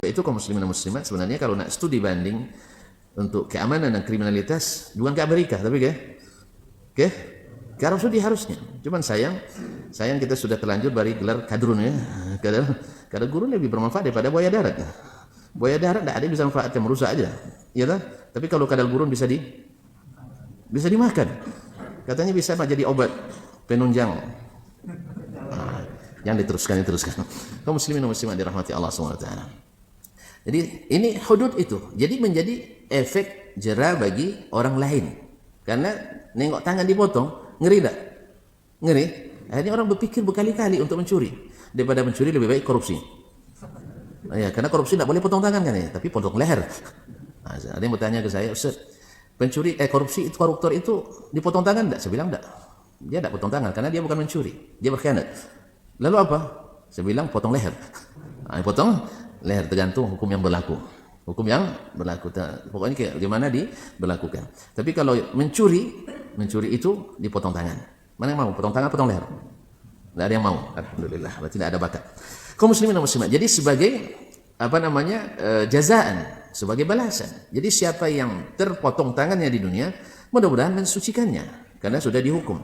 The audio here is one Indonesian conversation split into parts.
Itu kaum muslimin dan muslimat sebenarnya kalau nak studi banding untuk keamanan dan kriminalitas bukan ke Amerika tapi ke Arab Saudi harusnya. Cuman sayang kita sudah terlanjur beri gelar kadrun ya. Kadar gurun lebih bermanfaat daripada buaya darat. Buaya darat tidak ada yang bisa manfaatkan, merusak aja. Ya kan? Tapi kalau kadal gurun bisa dimakan. Katanya bisa jadi obat penunjang. Yang diteruskan. Kaum muslimin dan muslimat dirahmati Allah SWT. Jadi ini hudud itu. Jadi menjadi efek jera bagi orang lain. Karena nengok tangan dipotong, ngeri tak? Ngeri. Akhirnya orang berpikir berkali-kali untuk mencuri. Daripada mencuri lebih baik korupsi. Ya, karena korupsi tidak boleh potong tangan kan ya, tapi potong leher. Ada yang bertanya ke saya, Ustaz, korupsi itu koruptor itu dipotong tangan enggak? Saya bilang enggak. Dia tidak potong tangan karena dia bukan mencuri, dia berkhianat. Lalu apa? Saya bilang potong leher. Potong leher tergantung hukum yang berlaku. Pokoknya gimana diberlakukan. Tapi kalau mencuri itu dipotong tangan. Mana yang mau? Potong tangan, potong leher? Tidak ada yang mau. Alhamdulillah, berarti tidak ada bakat. Kaum muslimin dan muslimat. Jadi sebagai jazaan, sebagai balasan. Jadi siapa yang terpotong tangannya di dunia, mudah-mudahan mensucikannya karena sudah dihukum.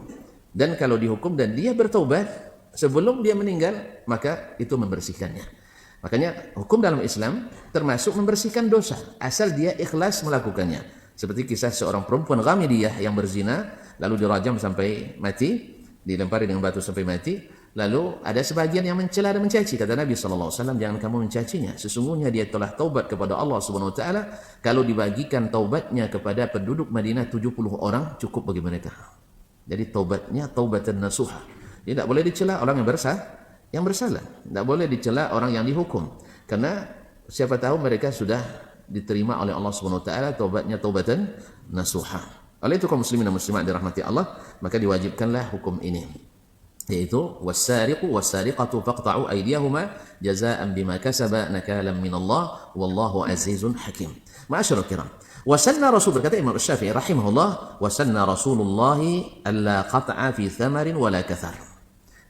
Dan kalau dihukum dan dia bertaubat sebelum dia meninggal, maka itu membersihkannya. Makanya hukum dalam Islam termasuk membersihkan dosa asal dia ikhlas melakukannya. Seperti kisah seorang perempuan Ghamidiyah yang berzina lalu dirajam sampai mati, dilempari dengan batu sampai mati. Lalu ada sebagian yang mencela dan mencaci. Kata Nabi SAW, jangan kamu mencacinya. Sesungguhnya dia telah taubat kepada Allah SWT. Kalau dibagikan taubatnya kepada penduduk Madinah 70 orang, cukup bagi mereka. Jadi taubatnya taubatan nasuha. Jadi tidak boleh dicela orang yang bersalah. Tidak boleh dicela orang yang dihukum. Karena siapa tahu mereka sudah diterima oleh Allah SWT. Taubatnya taubatan nasuha. Oleh itu kaum muslimin dan muslimat dirahmati Allah, maka diwajibkanlah hukum ini. Yaitu was-sariqu was-sariqatu faqta'u aydiyahuma jazaa'an bima kasaba nakalan minallah wallahu azizun hakim. Ma'asyiral kiram. Wa sanna Rasul, berkata Imam Syafi'i rahimahullah, wa sanna Rasulullah alla qat'a fi thamarin wala kathar.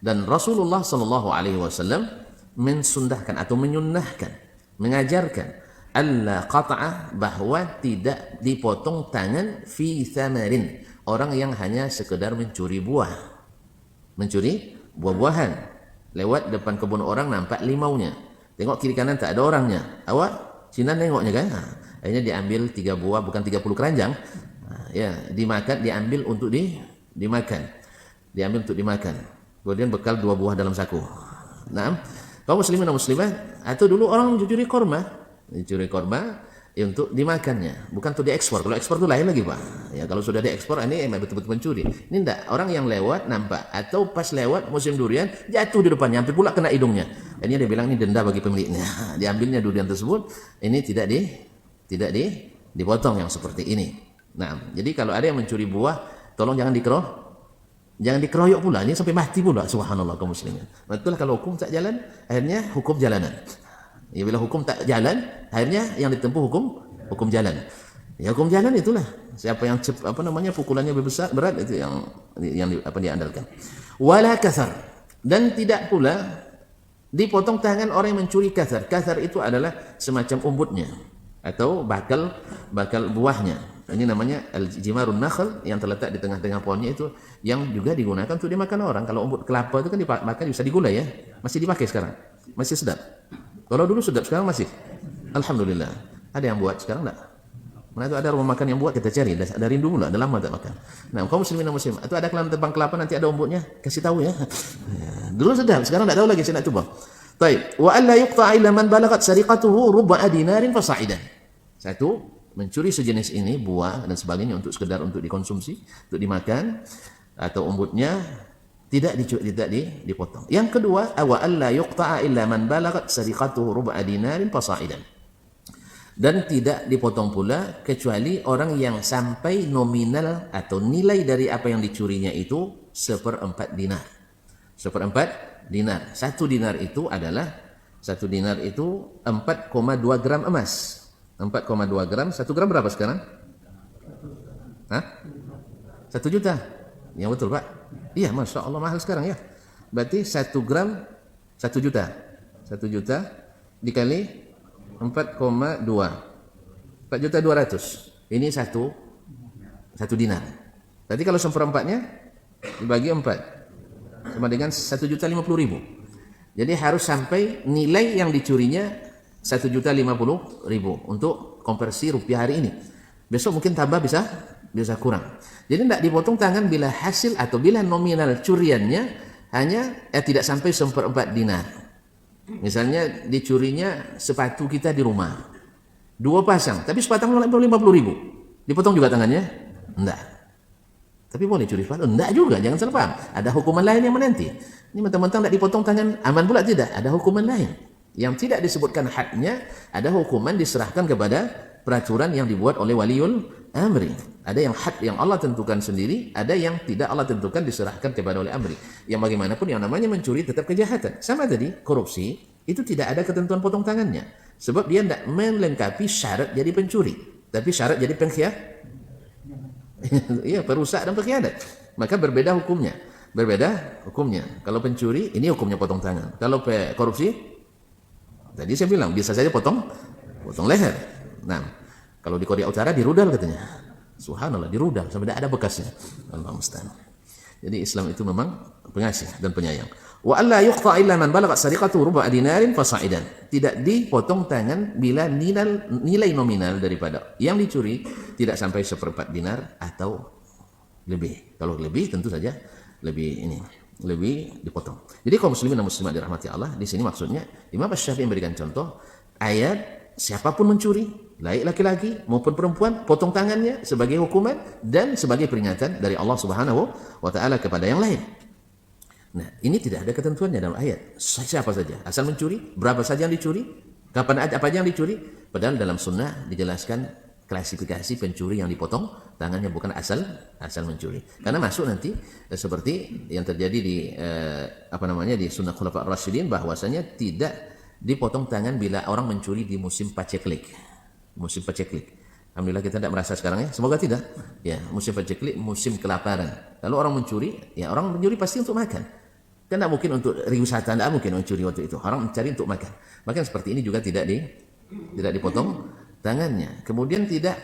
Dan Rasulullah sallallahu alaihi wasallam mensundahkan atau menyunnahkan, mengajarkan alla qat'a, bahwa tidak dipotong tangan fi thamarin, orang yang hanya sekedar mencuri buah-buahan, lewat depan kebun orang nampak limaunya, tengok kiri kanan tak ada orangnya, awak Cina nengoknya kan, akhirnya diambil 3 buah, bukan 30 keranjang, ya dimakan, diambil untuk dimakan, kemudian bekal 2 buah dalam saku. Nah, kaum muslimin dan muslimat, atau dulu orang mencuri korma untuk dimakannya, bukan untuk diekspor. Kalau ekspor itu lain lagi Pak. Ya kalau sudah diekspor ini betul-betul mencuri. Ini enggak, orang yang lewat nampak, atau pas lewat musim durian jatuh di depannya, hampir pula kena hidungnya. Ini dia bilang ini denda bagi pemiliknya. Diambilnya durian tersebut, ini tidak dipotong yang seperti ini. Nah, jadi kalau ada yang mencuri buah, tolong jangan dikeroyok pula, ini sampai mati pula. Subhanallah kaum muslimin. Betul, kalau hukum tak jalan, akhirnya hukum jalanan. Ya, bila hukum tak jalan, akhirnya yang ditempuh hukum jalan. Ya hukum jalan itulah. Siapa yang pukulannya besar berat, itu yang diandalkan. Wala kathar, dan tidak pula dipotong tangan orang yang mencuri kathar. Kathar itu adalah semacam umbutnya atau bakal buahnya. Ini namanya al-jimarun nakhl, yang terletak di tengah-tengah pohonnya itu, yang juga digunakan untuk dimakan orang. Kalau umbut kelapa itu kan dimakan, bisa digulai ya. Masih dipakai sekarang. Masih sedap. Kalau dulu sedap, sekarang masih. Alhamdulillah. Ada yang buat sekarang enggak? Mana itu ada rumah makan yang buat, kita cari. Ada rindu pula, udah lama tak makan. Nah, kaum muslimin dan muslimat, itu ada kelam tebang kelapa nanti ada umbutnya, kasih tahu ya. Dulu sedap, sekarang enggak tahu lagi, saya nak coba. Baik, wa alla yuqta'a illa man balagat sariqatuhu rub'a dinarin fasa'idan. Satu, mencuri sejenis ini, buah dan sebagainya untuk sekedar untuk dikonsumsi, untuk dimakan, atau umbutnya tidak dipotong. Yang kedua, wa alla yuqta'a illa man balagat sariqatuhu rub'a dinarin fasa'idan. Dan tidak dipotong pula kecuali orang yang sampai nominal atau nilai dari apa yang dicurinya itu 1/4 dinar. 1/4 dinar. 1 dinar itu 4,2 gram emas. 4,2 gram, 1 gram berapa sekarang? 1 juta. Ya betul Pak. Iya, Masya Allah mahal sekarang ya. Berarti 1 gram 1 juta. 1 juta dikali 4,2. 4.200.000. Ini satu dinar. Berarti kalau seperempatnya dibagi 4 sama dengan 1.050.000. Jadi harus sampai nilai yang dicurinya 1.050.000 untuk konversi rupiah hari ini. Besok mungkin tambah bisa kurang. Jadi tidak dipotong tangan bila hasil atau bila nominal curiannya hanya tidak sampai 1/4 dinar. Misalnya dicurinya sepatu kita di rumah 2 pasang, tapi sepatang 50.000. Dipotong juga tangannya? Enggak. Tapi boleh curi sepatu? Enggak juga, jangan salah paham. Ada hukuman lain yang menanti. Ini mentang-mentang tidak dipotong tangan, aman pula tidak. Ada hukuman lain. Yang tidak disebutkan hadnya, ada hukuman diserahkan kepada peraturan yang dibuat oleh waliul amri. Ada yang had yang Allah tentukan sendiri, ada yang tidak Allah tentukan diserahkan kepada oleh amri. Yang bagaimanapun yang namanya mencuri tetap kejahatan. Sama tadi, korupsi, itu tidak ada ketentuan potong tangannya. Sebab dia tidak melengkapi syarat jadi pencuri, tapi syarat jadi pengkhianat. Iya, perusak dan pengkhianat. Maka berbeda hukumnya. Kalau pencuri, ini hukumnya potong tangan. Kalau korupsi, tadi saya bilang bisa saja potong leher. Nah, kalau di Korea Utara dirudal katanya. Subhanallah, dirudal sampai tidak ada bekasnya. Allah musta'an. Jadi Islam itu memang pengasih dan penyayang. Wa alla yuqta illa man balagha sariqatu ruba' dinarin fasa'idan. Tidak dipotong tangan bila nilai nominal daripada yang dicuri tidak sampai 1/4 dinar atau lebih. Kalau lebih tentu saja lebih dipotong. Jadi kaum muslimin dan muslimat dirahmati Allah, di sini maksudnya Imam Asy-Syafi'i memberikan contoh ayat siapapun mencuri, baik laki-laki maupun perempuan, potong tangannya sebagai hukuman dan sebagai peringatan dari Allah Subhanahu wa taala kepada yang lain. Nah, ini tidak ada ketentuannya dalam ayat. Siapa saja asal mencuri, berapa saja yang dicuri, kapan apa aja yang dicuri, padahal dalam sunnah dijelaskan klasifikasi pencuri yang dipotong tangannya, bukan asal mencuri. Karena masuk nanti seperti yang terjadi di di sunnah Khulafaur Rasyidin, bahwasanya tidak dipotong tangan bila orang mencuri di musim paceklik. Alhamdulillah kita tidak merasa sekarang ya. Semoga tidak. Ya, musim paceklik, musim kelaparan. Lalu orang mencuri, ya orang mencuri pasti untuk makan. Kan tidak mungkin untuk wisata, tidak mungkin mencuri waktu itu. Orang mencari untuk makan. Maka seperti ini juga tidak dipotong tangannya. Kemudian tidak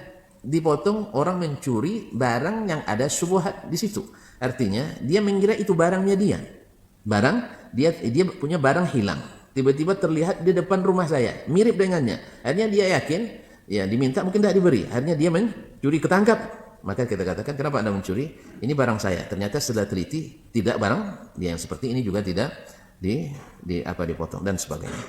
dipotong orang mencuri barang yang ada syubhat di situ. Artinya dia mengira itu barangnya dia. Dia punya barang hilang. Tiba-tiba terlihat di depan rumah saya, mirip dengannya. Akhirnya dia yakin, ya diminta mungkin tidak diberi. Akhirnya dia mencuri, ketangkap. Maka kita katakan, kenapa Anda mencuri? Ini barang saya. Ternyata setelah teliti tidak barang dia yang seperti ini juga tidak dipotong dan sebagainya.